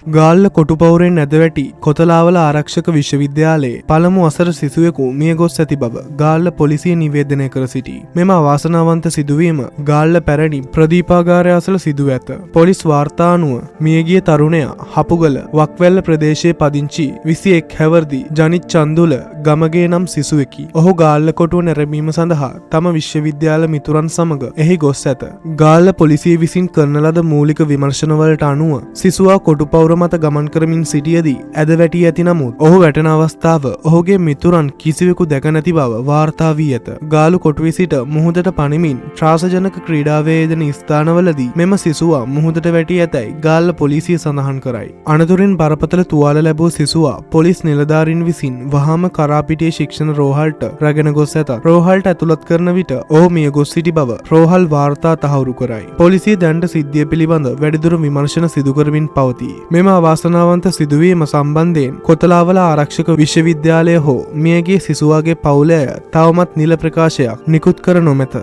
ගාල්ල කොටුපවුරෙන් ඇදවැටි කොතලාවල ආරක්ෂක විශ්වවිද්‍යාලයේ පළමු වසර සිසුවෙකු මිය ගොස් ඇති බව ගාල්ල පොලිසිය නිවේදනය කර සිටී. මෙම අවාසනාවන්ත සිදුවීම ගාල්ල පැරණි ප්‍රදීපාගාරය අසල සිදුව ඇත. පොලිස් වාර්තා අනුව මියගිය තරුණයා හපුගල වක්වැල්ල ප්‍රදේශයේ පදිංචි 21 හැවිරිදි ජනිත් චන්දුල ගමගේ නම් සිසුවෙකි. ඔහු ගාල්ල කොටුව නැරඹීම සඳහා තම විශ්වවිද්‍යාල මිතුරන් සමග එහි ගොස් ඇත. ගාල්ල පොලිසිය විසින් කරන ලද මූලික විමර්ශනවලට අනුව සිසුවා කොටුපවුර මත ගමන් කරමින් සිටියදී ඇද වැටී ඇති නමුත් ඔහු වැටෙන අවස්ථාව ඔහුගේ මිතුරන් කිසිවෙකු දැක නැති බව වාර්තා වී ඇත. ගාලු කොටුවේ සිට මුහුදට පනිමින් ත්‍රාසජනක ක්‍රීඩාවේ යෙදෙන ස්ථානවලදී මෙම සිසුවා මුහුදට වැටී ඇතැයි ගාල්ල පොලිසිය සඳහන් කරයි. අනතුරින් බරපතල තුවාල ලැබූ සිසුවා පොලිස් නිලධාරීන් විසින් වහාම කරාපිටියේ ශික්ෂණ රෝහලට රැගෙන ගොස් ඇත. රෝහලට ඇතුළත් කරන විට ඔහු මිය ගොස් සිටි බව රෝහල් වාර්තා තහවුරු කරයි. පොලිසිය දැනට සිද්ධිය පිළිබඳ වැඩිදුර විමර්ශන සිදු කරමින් පවතී. මෙම අවාසනාවන්ත සිදුවීම සම්බන්ධයෙන් කොතලාවල ආරක්ෂක විශ්වවිද්‍යාලය හෝ මියගිය සිසුවාගේ පවුලය තවමත් නිල ප්‍රකාශයක් නිකුත් කර නොමැත.